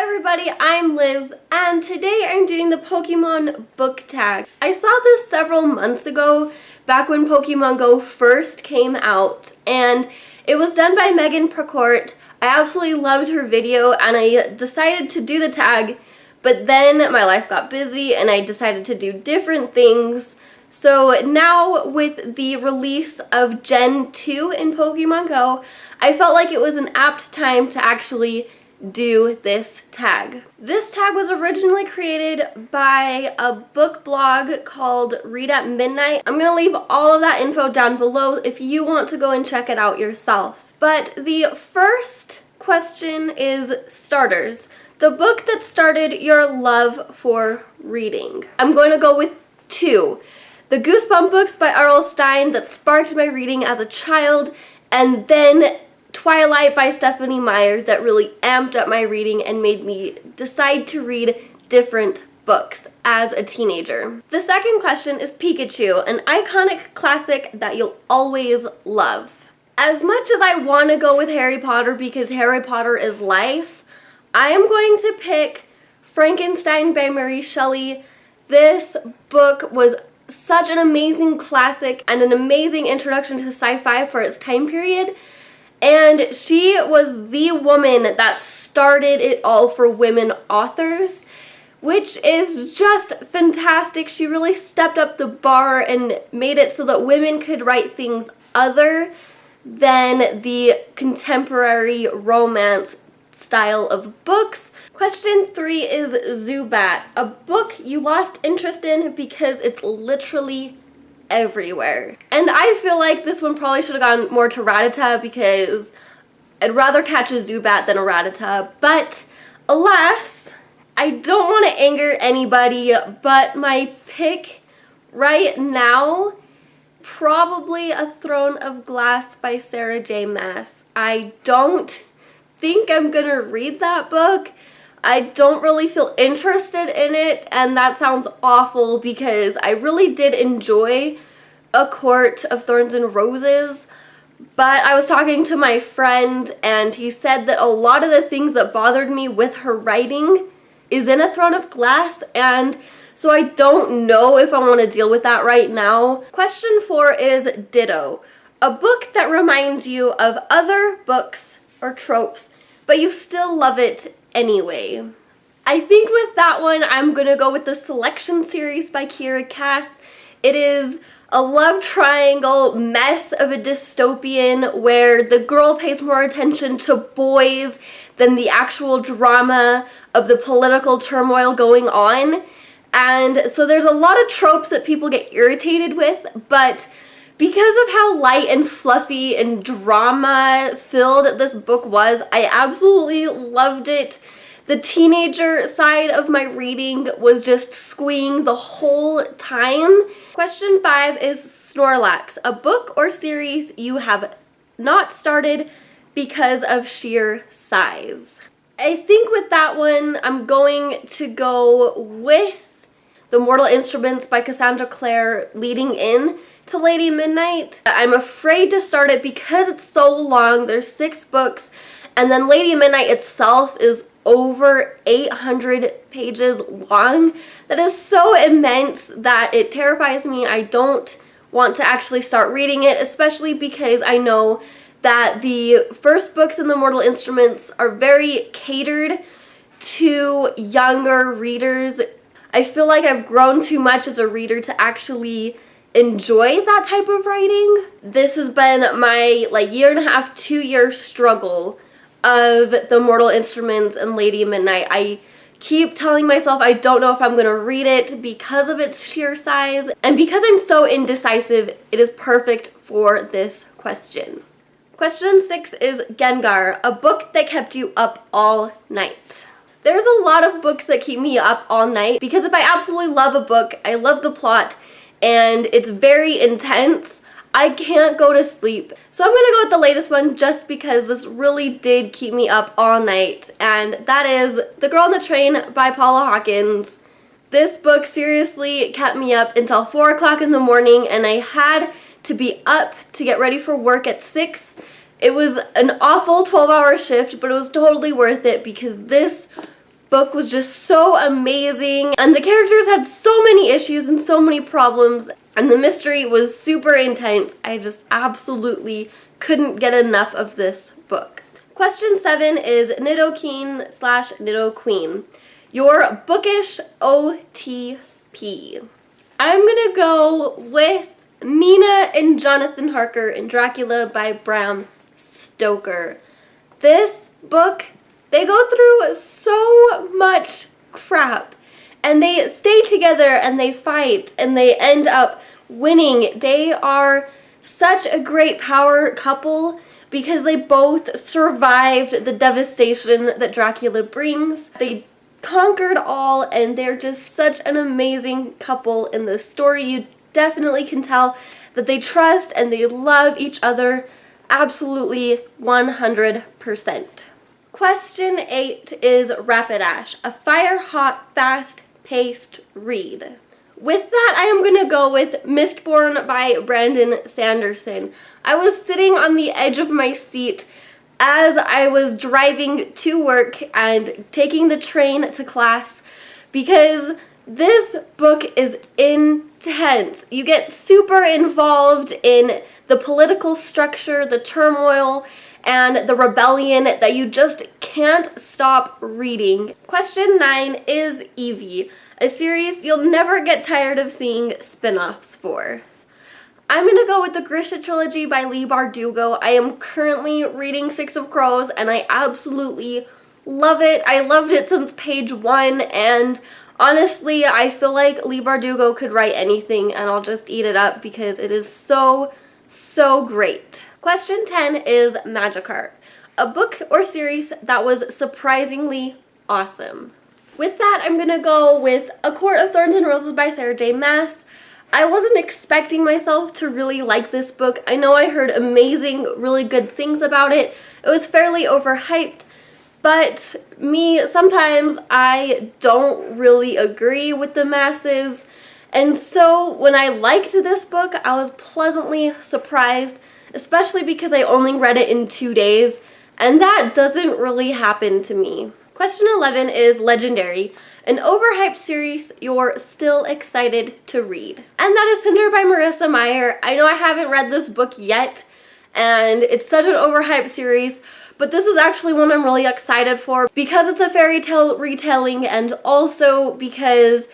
everybody, I'm Liz, and today I'm doing the Pokemon book tag. I saw this several months ago, back when Pokemon Go first came out, and it was done by Megan Precourt. I absolutely loved her video, and I decided to do the tag, but then my life got busy, and I decided to do different things. So now, with the release of Gen 2 in Pokemon Go, I felt like it was an apt time to actually do this tag. This tag was originally created by a book blog called Read at Midnight. I'm going to leave all of that info down below if you want to go and check it out yourself. But the first question is starters. The book that started your love for reading. I'm going to go with two. The Goosebump books by R.L. Stine that sparked my reading as a child, and then Twilight by Stephanie Meyer that really amped up my reading and made me decide to read different books as a teenager. The second question is Pikachu, an iconic classic that you'll always love. As much as I want to go with Harry Potter because Harry Potter is life, I am going to pick Frankenstein by Mary Shelley. This book was such an amazing classic and an amazing introduction to sci-fi for its time period. And she was the woman that started it all for women authors, which is just fantastic. She really stepped up the bar and made it so that women could write things other than the contemporary romance style of books. Question 3 is Zubat, a book you lost interest in because it's literally everywhere. And I feel like this one probably should have gone more to Rattata because I'd rather catch a Zubat than a Rattata, but alas, I don't want to anger anybody, but my pick right now, probably A Throne of Glass by Sarah J. Maas. I don't think I'm gonna read that book. I don't really feel interested in it, and that sounds awful because I really did enjoy A Court of Thorns and Roses, but I was talking to my friend and he said that a lot of the things that bothered me with her writing is in A Throne of Glass, and so I don't know if I want to deal with that right now. Question 4 is Ditto, a book that reminds you of other books or tropes, but you still love it anyway. I think with that one, I'm gonna go with the Selection series by Kiera Cass. It is a love triangle mess of a dystopian where the girl pays more attention to boys than the actual drama of the political turmoil going on. And so there's a lot of tropes that people get irritated with, but because of how light and fluffy and drama-filled this book was, I absolutely loved it. The teenager side of my reading was just squeeing the whole time. Question 5 is Snorlax, a book or series you have not started because of sheer size. I think with that one, I'm going to go with The Mortal Instruments by Cassandra Clare leading in to Lady Midnight. I'm afraid to start it because it's so long. There's 6 books, and then Lady Midnight itself is over 800 pages long. That is so immense that it terrifies me. I don't want to actually start reading it, especially because I know that the first books in the Mortal Instruments are very catered to younger readers. I feel like I've grown too much as a reader to actually enjoy that type of writing. This has been my year and a half, 2-year struggle of the Mortal Instruments and Lady Midnight. I keep telling myself I don't know if I'm going to read it because of its sheer size, and because I'm so indecisive, it is perfect for this question. Question 6 is Gengar, a book that kept you up all night. There's a lot of books that keep me up all night because if I absolutely love a book, I love the plot, and it's very intense, I can't go to sleep. So I'm gonna go with the latest one just because this really did keep me up all night, and that is The Girl on the Train by Paula Hawkins. This book seriously kept me up until 4 o'clock in the morning, and I had to be up to get ready for work at 6. It was an awful 12-hour shift, but it was totally worth it because this book was just so amazing, and the characters had so many issues and so many problems, and the mystery was super intense. I just absolutely couldn't get enough of this book. Question 7 is Nidoking/Nidoqueen. Your bookish OTP. I'm gonna go with Mina and Jonathan Harker in Dracula by Bram Stoker. This book, they go through so much crap, and they stay together and they fight and they end up winning. They are such a great power couple because they both survived the devastation that Dracula brings. They conquered all, and they're just such an amazing couple in this story. You definitely can tell that they trust and they love each other absolutely 100%. Question 8 is Rapidash, a fire-hot, fast-paced read. With that, I am going to go with Mistborn by Brandon Sanderson. I was sitting on the edge of my seat as I was driving to work and taking the train to class because this book is intense. You get super involved in the political structure, the turmoil, and the rebellion that you just can't stop reading. Question 9 is Evie, a series you'll never get tired of seeing spin-offs for. I'm gonna go with the Grisha trilogy by Leigh Bardugo. I am currently reading Six of Crows and I absolutely love it. I loved it since page 1, and honestly, I feel like Leigh Bardugo could write anything and I'll just eat it up because it is so great. Question 10 is Magikarp, a book or series that was surprisingly awesome. With that, I'm gonna go with A Court of Thorns and Roses by Sarah J. Maas. I wasn't expecting myself to really like this book. I know I heard amazing, really good things about it. It was fairly overhyped, but sometimes I don't really agree with the masses. And so when I liked this book, I was pleasantly surprised, especially because I only read it in 2 days, and that doesn't really happen to me. Question 11 is Legendary, an overhyped series you're still excited to read. And that is Cinder by Marissa Meyer. I know I haven't read this book yet, and it's such an overhyped series, but this is actually one I'm really excited for because it's a fairy tale retelling, and also because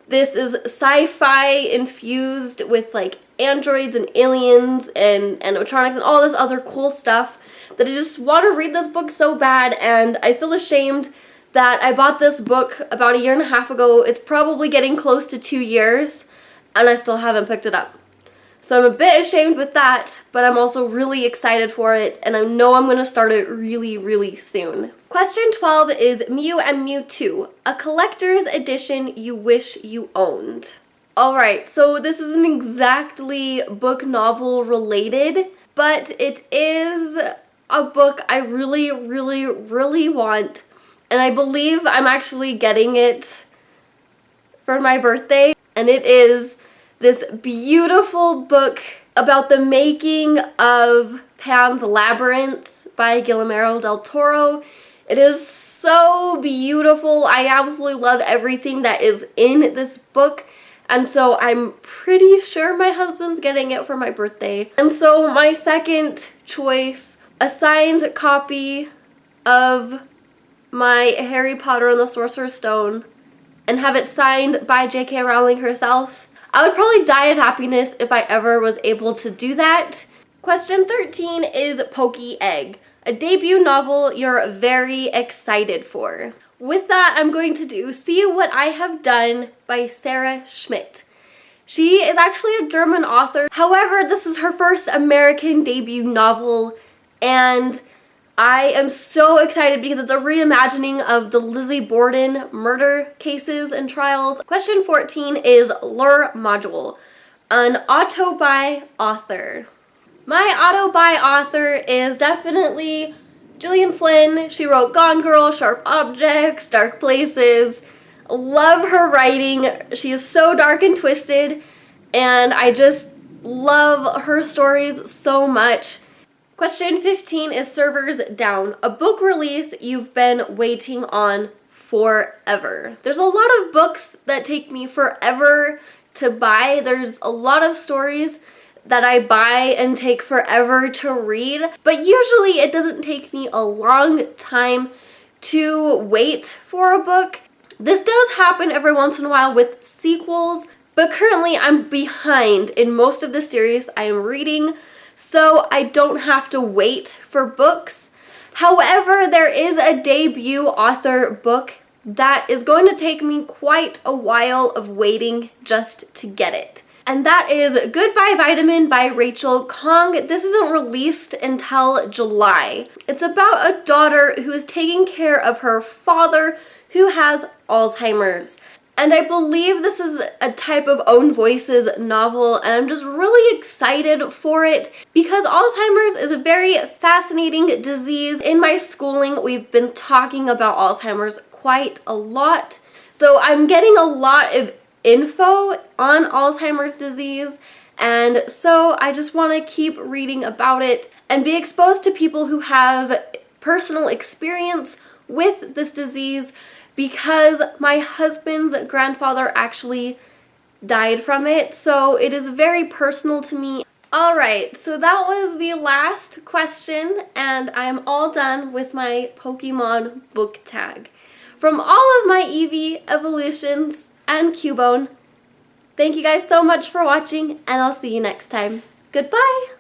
this is sci-fi infused with like androids and aliens and animatronics and all this other cool stuff that I just want to read this book so bad, and I feel ashamed that I bought this book about 1.5 years ago. It's probably getting close to 2 years, and I still haven't picked it up. So I'm a bit ashamed with that, but I'm also really excited for it, and I know I'm going to start it really soon. Question 12 is Mew and Mewtwo, a collector's edition you wish you owned. Alright, so this isn't exactly book novel related, but it is a book I really want, and I believe I'm actually getting it for my birthday, and it is this beautiful book about the making of Pan's Labyrinth by Guillermo del Toro. It is so beautiful. I absolutely love everything that is in this book, and so I'm pretty sure my husband's getting it for my birthday. And so my second choice, a signed copy of my Harry Potter and the Sorcerer's Stone, and have it signed by J.K. Rowling herself. I would probably die of happiness if I ever was able to do that. Question 13 is Pokey Egg, a debut novel you're very excited for. With that, I'm going to do See What I Have Done by Sarah Schmidt. She is actually a German author. However, this is her first American debut novel, and I am so excited because it's a reimagining of the Lizzie Borden murder cases and trials. Question 14 is Lure Module, an auto-buy author. My auto-buy author is definitely Gillian Flynn. She wrote Gone Girl, Sharp Objects, Dark Places. Love her writing. She is so dark and twisted, and I just love her stories so much. Question 15 is Servers Down, a book release you've been waiting on forever. There's a lot of books that take me forever to buy. There's a lot of stories that I buy and take forever to read, but usually it doesn't take me a long time to wait for a book. This does happen every once in a while with sequels, but currently I'm behind in most of the series I am reading, so I don't have to wait for books. However, there is a debut author book that is going to take me quite a while of waiting just to get it. And that is Goodbye Vitamin by Rachel Khong. This isn't released until July. It's about a daughter who is taking care of her father who has Alzheimer's. And I believe this is a type of Own Voices novel, and I'm just really excited for it because Alzheimer's is a very fascinating disease. In my schooling, we've been talking about Alzheimer's quite a lot. So I'm getting a lot of info on Alzheimer's disease, and so I just want to keep reading about it and be exposed to people who have personal experience with this disease, because my husband's grandfather actually died from it, so it is very personal to me. Alright, so that was the last question, and I'm all done with my Pokemon book tag. From all of my Eevee evolutions and Cubone, thank you guys so much for watching, and I'll see you next time. Goodbye!